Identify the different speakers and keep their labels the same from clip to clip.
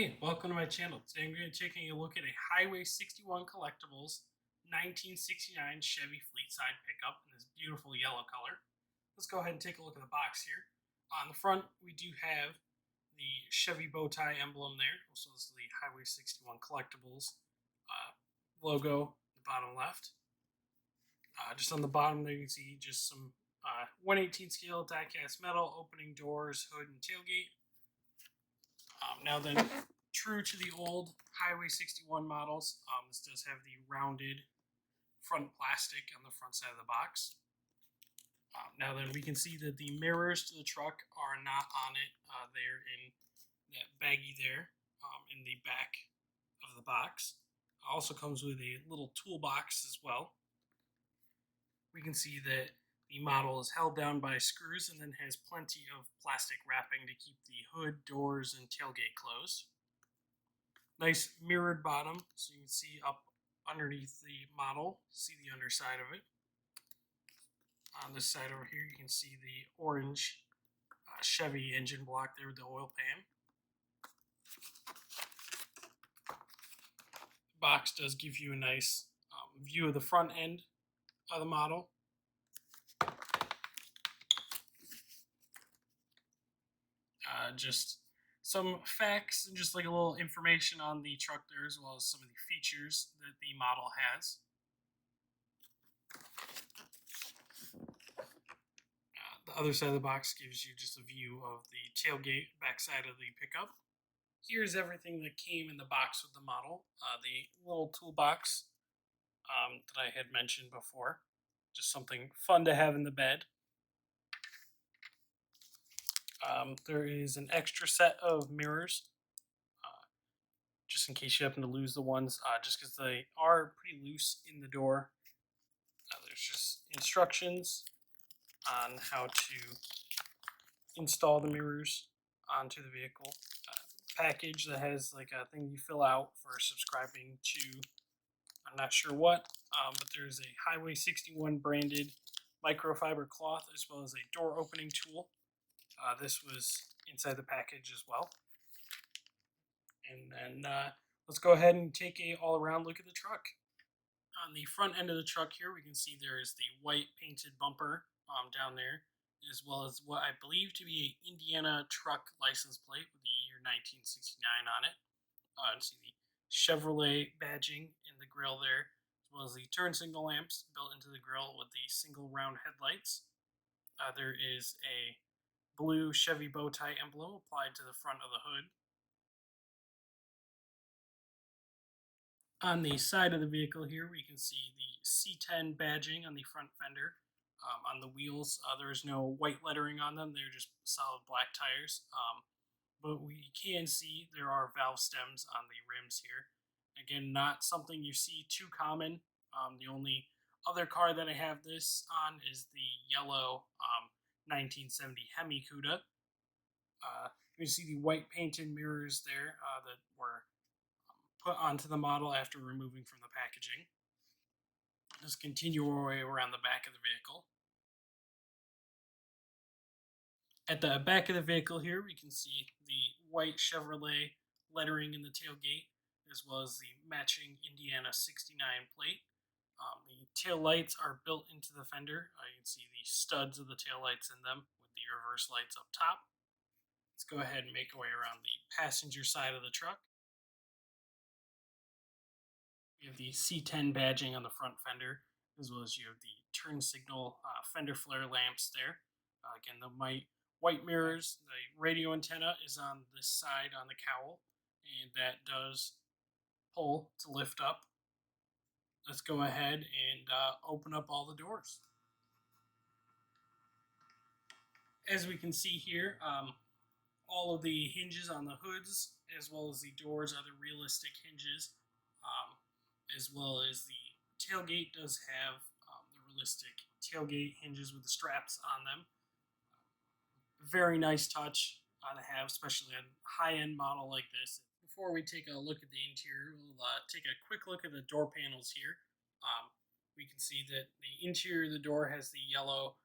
Speaker 1: Hey, welcome to my channel. Today I'm going to be taking a look at a Highway 61 Collectibles 1969 Chevy Fleetside Pickup in this beautiful yellow color. Let's go ahead and take a look at the box here. On the front, we do have the Chevy bow tie emblem there. Also, this is the Highway 61 Collectibles logo in the bottom left. Just on the bottom there, you can see just some 1/18 scale die-cast metal, opening doors, hood, and tailgate. Now then, true to the old Highway 61 models, this does have the rounded front plastic on the front side of the box. Now then, we can see that the mirrors to the truck are not on it. They're in that baggie there in the back of the box. Also comes with a little toolbox as well. We can see that the model is held down by screws and then has plenty of plastic wrapping to keep the hood, doors, and tailgate closed. Nice mirrored bottom, so you can see up underneath the model, see the underside of it. On this side over here, you can see the orange Chevy engine block there with the oil pan. The box does give you a nice view of the front end of the model. Just some facts and just like a little information on the truck there, as well as some of the features that the model has. The other side of the box gives you just a view of the tailgate backside of the pickup. Here's everything that came in the box with the model. The little toolbox that I had mentioned before, just something fun to have in the bed. There is an extra set of mirrors, just in case you happen to lose the ones, just because they are pretty loose in the door. There's just instructions on how to install the mirrors onto the vehicle. Package that has like a thing you fill out for subscribing to, I'm not sure what, but there's a Highway 61 branded microfiber cloth as well as a door opening tool. This was inside the package as well. And then let's go ahead and take a all-around look at the truck. On the front end of the truck here, we can see there is the white painted bumper down there, as well as what I believe to be an Indiana truck license plate with the year 1969 on it. You see the Chevrolet badging in the grill there, as well as the turn signal lamps built into the grill with the single round headlights. There is a blue Chevy bow tie emblem applied to the front of the hood. On the side of the vehicle here, we can see the C10 badging on the front fender. On the wheels, there is no white lettering on them. They're just solid black tires. But we can see there are valve stems on the rims here. Again, not something you see too common. The only other car that I have this on is the yellow 1970 Hemi Cuda. You can see the white painted mirrors there that were put onto the model after removing from the packaging. Let's continue our way around the back of the vehicle. At the back of the vehicle here, we can see the white Chevrolet lettering in the tailgate, as well as the matching Indiana 69 plate. The tail lights are built into the fender. You can see the studs of the tail lights in them with the reverse lights up top. Let's go ahead and make our way around the passenger side of the truck. You have the C10 badging on the front fender, as well as you have the turn signal fender flare lamps there. Again, the white mirrors, the radio antenna is on this side on the cowl, and that does pull to lift up. Let's go ahead and open up all the doors. As we can see here, all of the hinges on the hoods, as well as the doors, are the realistic hinges, as well as the tailgate does have the realistic tailgate hinges with the straps on them. Very nice touch to have, especially on a high-end model like this. Before we take a look at the interior, we'll take a quick look at the door panels here. We can see that the interior of the door has the yellow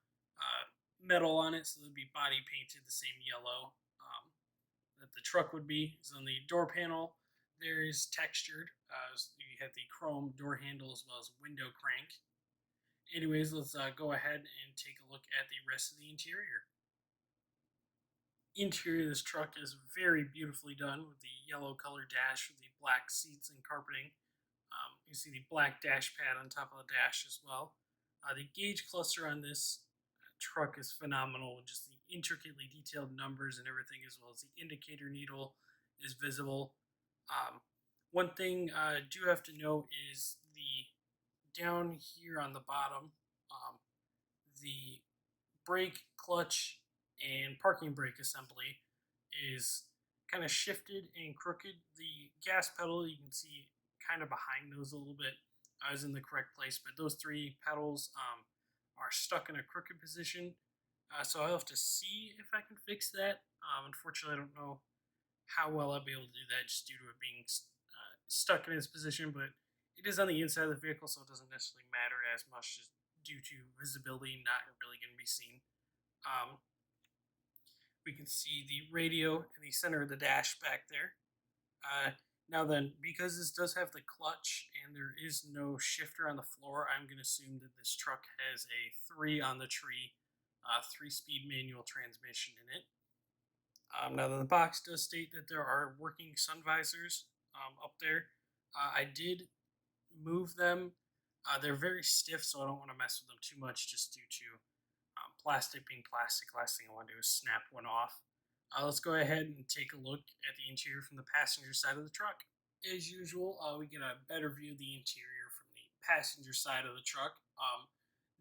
Speaker 1: metal on it, so it'll be body painted the same yellow that that the truck would be. So on the door panel, there is textured. So you have the chrome door handle as well as window crank. Anyways, let's go ahead and take a look at the rest of the interior. Interior of this truck is very beautifully done with the yellow color dash with the black seats and carpeting. You see the black dash pad on top of the dash as well. The gauge cluster on this truck is phenomenal, just the intricately detailed numbers and everything, as well as the indicator needle is visible. One thing I do have to note is the down here on the bottom, the brake, clutch, and parking brake assembly is kind of shifted and crooked. The gas pedal, you can see kind of behind those a little bit, is in the correct place, but those three pedals are stuck in a crooked position. So I'll have to see if I can fix that. Unfortunately, I don't know how well I'll be able to do that just due to it being stuck in its position, but it is on the inside of the vehicle, so it doesn't necessarily matter as much just due to visibility not really going to be seen. We can see the radio in the center of the dash back there. Now then, because this does have the clutch and there is no shifter on the floor, I'm going to assume that this truck has a 3 on the tree, 3-speed manual transmission in it. Now the box does state that there are working sun visors up there. I did move them. They're very stiff, so I don't want to mess with them too much just due to plastic being plastic. Last thing I want to do is snap one off. Let's go ahead and take a look at the interior from the passenger side of the truck. As usual, we get a better view of the interior from the passenger side of the truck.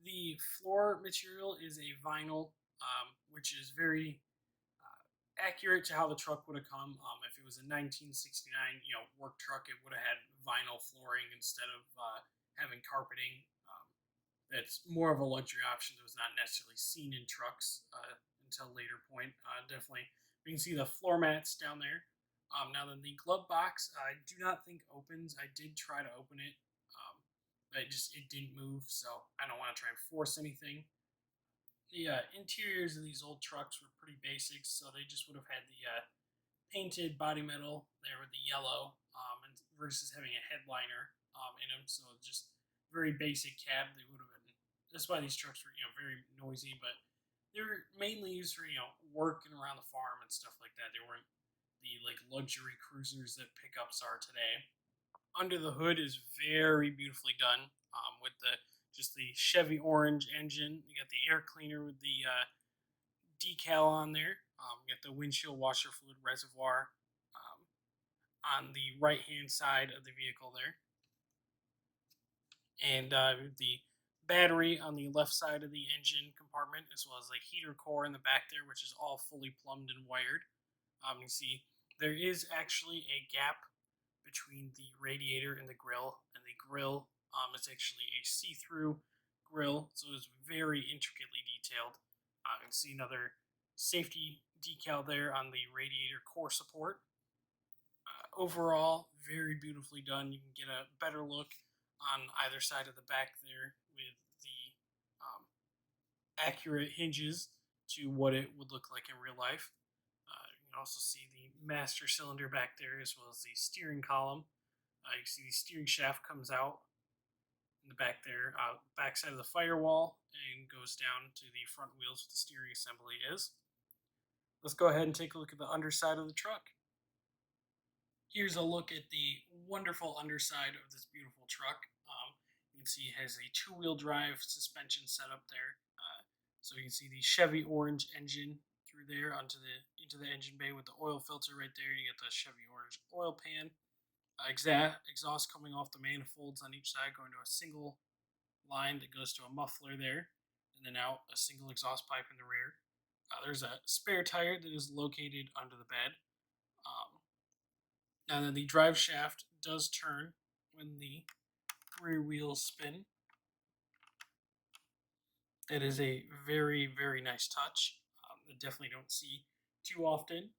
Speaker 1: The floor material is a vinyl, which is very accurate to how the truck would have come. If it was a 1969, work truck, it would have had vinyl flooring instead of having carpeting. That's more of a luxury option that was not necessarily seen in trucks until a later point. Definitely, you can see the floor mats down there. Now then, the glove box, I do not think opens. I did try to open it, but it didn't move, so I don't want to try and force anything. The interiors of these old trucks were pretty basic, so they just would have had the painted body metal there with the yellow, and versus having a headliner in them. So just very basic cab. They would have been. That's why these trucks were very noisy, but they were mainly used for working around the farm and stuff like that. They weren't the luxury cruisers that pickups are today. Under the hood is very beautifully done with just the Chevy orange engine. You got the air cleaner with the decal on there. You got the windshield washer fluid reservoir on the right hand side of the vehicle there, and the battery on the left side of the engine compartment, as well as the heater core in the back there, which is all fully plumbed and wired. You see there is actually a gap between the radiator and the grill, and the grill is actually a see-through grill, so it's very intricately detailed. You can see another safety decal there on the radiator core support. Overall, very beautifully done. You can get a better look on either side of the back there with the accurate hinges to what it would look like in real life. You can also see the master cylinder back there as well as the steering column. You can see the steering shaft comes out in the back there, back side of the firewall, and goes down to the front wheels where the steering assembly is. Let's go ahead and take a look at the underside of the truck. Here's a look at the wonderful underside of this beautiful truck. You can see it has a 2-wheel drive suspension setup there. So you can see the Chevy orange engine through there into the engine bay with the oil filter right there. You get the Chevy orange oil pan. Exhaust coming off the manifolds on each side, going to a single line that goes to a muffler there, and then out a single exhaust pipe in the rear. There's a spare tire that is located under the bed. Now then, the drive shaft does turn when the rear wheels spin. That is a very, very nice touch. I definitely don't see too often.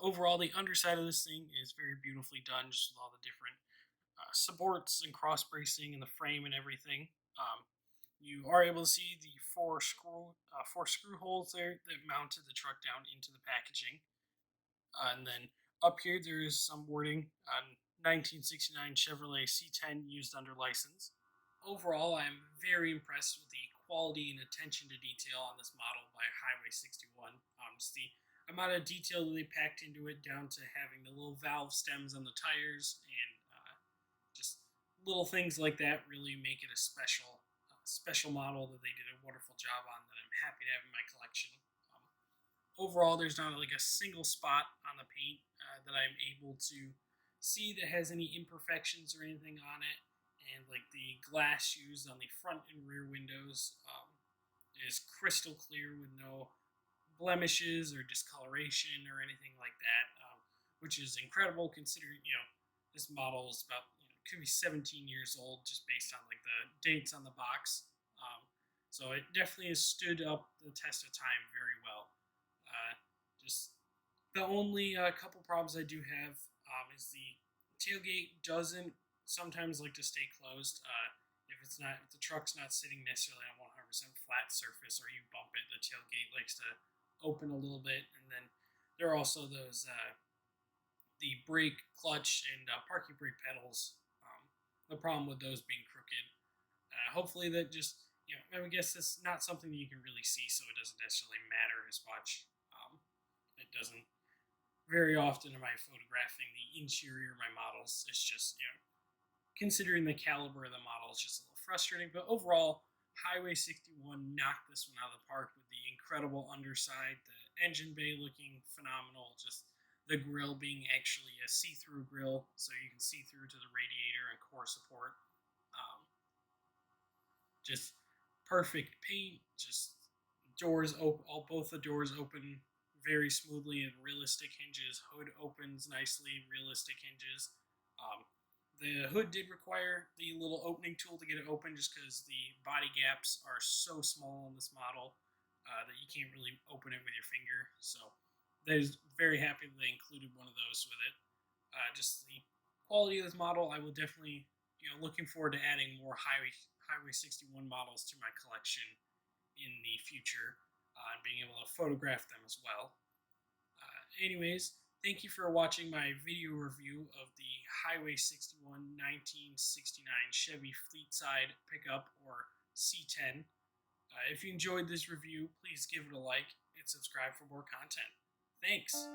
Speaker 1: Overall, the underside of this thing is very beautifully done, just with all the different supports and cross bracing and the frame and everything. You are able to see the four screw holes there that mounted the truck down into the packaging. And then up here there is some wording on 1969 Chevrolet C10 used under license. Overall, I am very impressed with the quality and attention to detail on this model by Highway 61. Just the amount of detail that they packed into it, down to having the little valve stems on the tires, and just little things like that, really make it a special model that they did a wonderful job on, that I'm happy to have in my collection. Um, Overall, there's not like a single spot on the paint that I'm able to see that has any imperfections or anything on it. And like the glass used on the front and rear windows is crystal clear with no blemishes or discoloration or anything like that, which is incredible considering this model is about could be 17 years old just based on like the dates on the box. So it definitely has stood up the test of time very well. Uh, just the only couple problems I do have is the tailgate doesn't sometimes like to stay closed. If the truck's not sitting necessarily on 100% flat surface or you bump it, the tailgate likes to open a little bit. And then there are also those the brake, clutch, and parking brake pedals. The problem with those being crooked. Hopefully that just I guess it's not something that you can really see, so it doesn't necessarily matter as much. It doesn't very often am I photographing the interior of my models. It's just considering the caliber of the model, it's just a little frustrating. But overall, Highway 61 knocked this one out of the park with the incredible underside, the engine bay looking phenomenal, just the grill being actually a see-through grill, so you can see through to the radiator and core support. Just perfect paint, just doors open, both the doors open very smoothly and realistic hinges. Hood opens nicely, realistic hinges. The hood did require the little opening tool to get it open, just because the body gaps are so small on this model that you can't really open it with your finger. So I was very happy that they included one of those with it. Just the quality of this model, I will definitely, looking forward to adding more Highway 61 models to my collection in the future, and being able to photograph them as well. Anyways, thank you for watching my video review of the Highway 61 1969 Chevy Fleetside Pickup, or C10. If you enjoyed this review, please give it a like and subscribe for more content. Thanks!